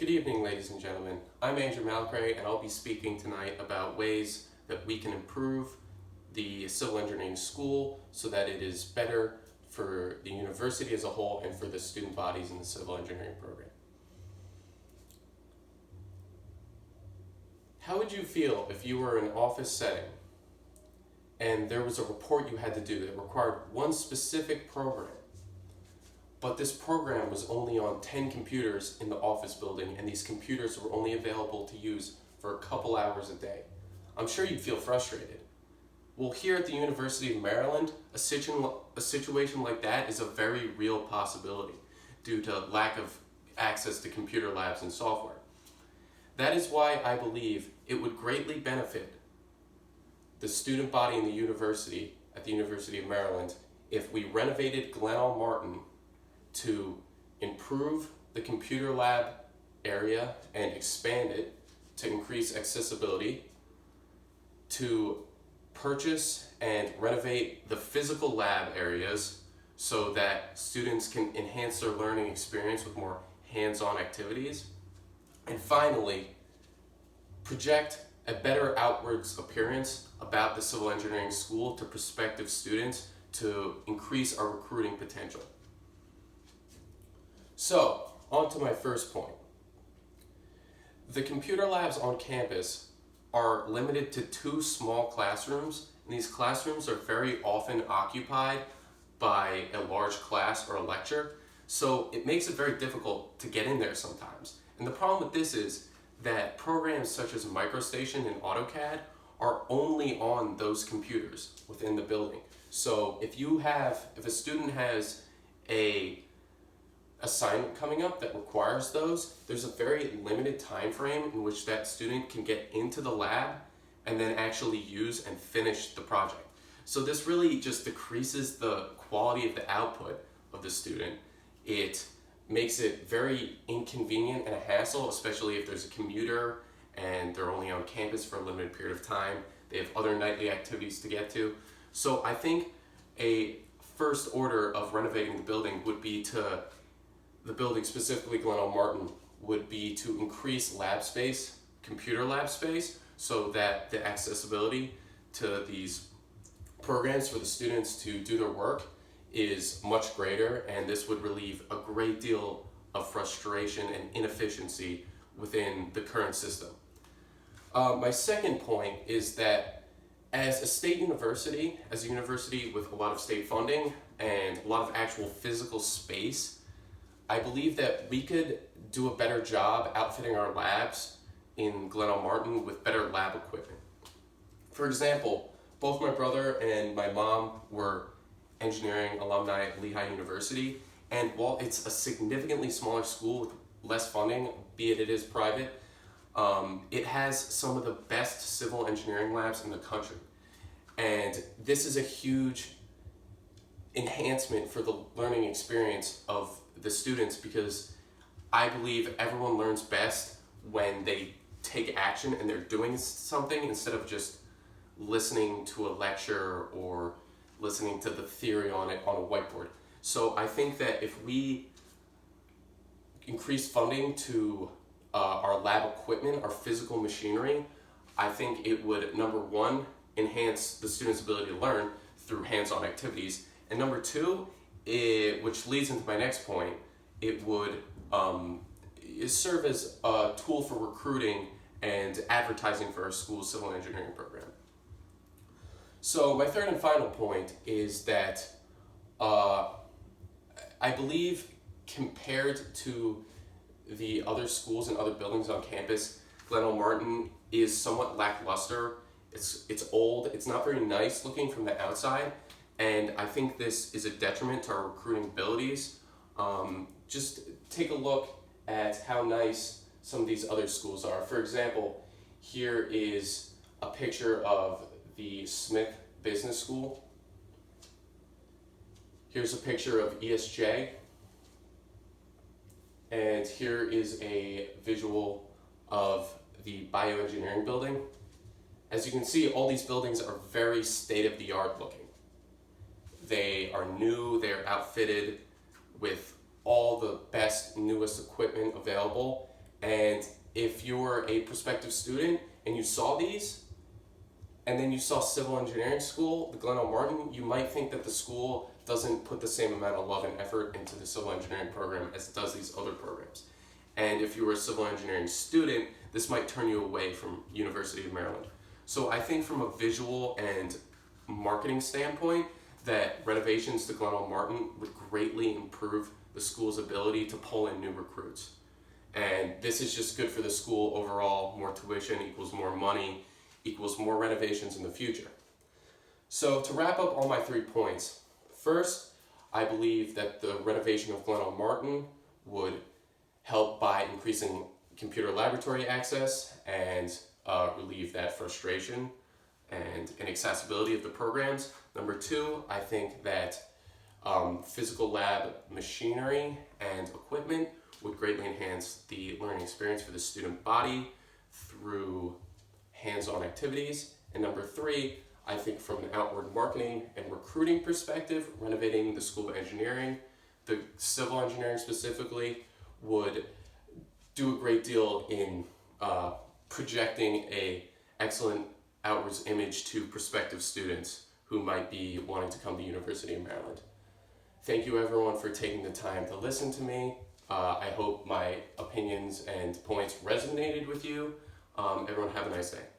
Good evening, ladies and gentlemen. I'm Andrew Malcray, and I'll be speaking tonight about ways that we can improve the civil engineering school so that it is better for the university as a whole and for the student bodies in the civil engineering program. How would you feel if you were in an office setting and there was a report you had to do that required one specific program, but this program was only on 10 computers in the office building, and these computers were only available to use for a couple hours a day? I'm sure you'd feel frustrated. Well, here at the University of Maryland, a situation like that is a very real possibility due to lack of access to computer labs and software. That is why I believe it would greatly benefit the student body in the university at the University of Maryland if we renovated Glenelg Martin to improve the computer lab area and expand it to increase accessibility, to purchase and renovate the physical lab areas so that students can enhance their learning experience with more hands-on activities, and finally, project a better outwards appearance about the civil engineering school to prospective students to increase our recruiting potential. So, on to my first point. The computer labs on campus are limited to 2 small classrooms, and these classrooms are very often occupied by a large class or a lecture, so it makes it very difficult to get in there sometimes. And the problem with this is that programs such as MicroStation and AutoCAD are only on those computers within the building. So if a student has a assignment coming up that requires those, there's a very limited time frame in which that student can get into the lab and then actually use and finish the project. So this really just decreases the quality of the output of the student. It makes it very inconvenient and a hassle, especially if there's a commuter and they're only on campus for a limited period of time. They have other nightly activities to get to. So I think a first order of renovating the building would be to the building, specifically Glenelg Martin, would be to increase lab space, computer lab space, so that the accessibility to these programs for the students to do their work is much greater, and this would relieve a great deal of frustration and inefficiency within the current system. My second point is that as a state university, as a university with a lot of state funding and a lot of actual physical space, I believe that we could do a better job outfitting our labs in Glenelg Martin with better lab equipment. For example, both my brother and my mom were engineering alumni at Lehigh University, and while it's a significantly smaller school with less funding, be it is private, it has some of the best civil engineering labs in the country. And this is a huge enhancement for the learning experience of the students, because I believe everyone learns best when they take action and they're doing something instead of just listening to a lecture or listening to the theory on it on a whiteboard. So I think that if we increase funding to our lab equipment, our physical machinery, I think it would, number one, enhance the students' ability to learn through hands-on activities, and number two, which leads into my next point, it would serve as a tool for recruiting and advertising for our school's civil engineering program. So my third and final point is that I believe, compared to the other schools and other buildings on campus, Glenelg Martin is somewhat lackluster. It's old, it's not very nice looking from the outside, and I think this is a detriment to our recruiting abilities. Just take a look at how nice some of these other schools are. For example, here is a picture of the Smith Business School. Here's a picture of ESJ. And here is a visual of the bioengineering building. As you can see, all these buildings are very state-of-the-art looking. They are new, they're outfitted with all the best, newest equipment available, And if you're a prospective student and you saw these, and then you saw civil engineering school, the Glen L. Martin, you might think that the school doesn't put the same amount of love and effort into the civil engineering program as it does these other programs. And if you were a civil engineering student, this might turn you away from University of Maryland. So I think from a visual and marketing standpoint, that renovations to Glen L. Martin would greatly improve the school's ability to pull in new recruits. And this is just good for the school overall. More tuition equals more money, equals more renovations in the future. So to wrap up all my 3 points, first, I believe that the renovation of Glen L. Martin would help by increasing computer laboratory access and relieve that frustration and inaccessibility of the programs. Number 2, I think that physical lab machinery and equipment would greatly enhance the learning experience for the student body through hands-on activities. And number 3, I think from an outward marketing and recruiting perspective, renovating the School of Engineering, the civil engineering specifically, would do a great deal in projecting a excellent outwards image to prospective students who might be wanting to come to University of Maryland. Thank you everyone for taking the time to listen to me. I hope my opinions and points resonated with you. Everyone have a nice day.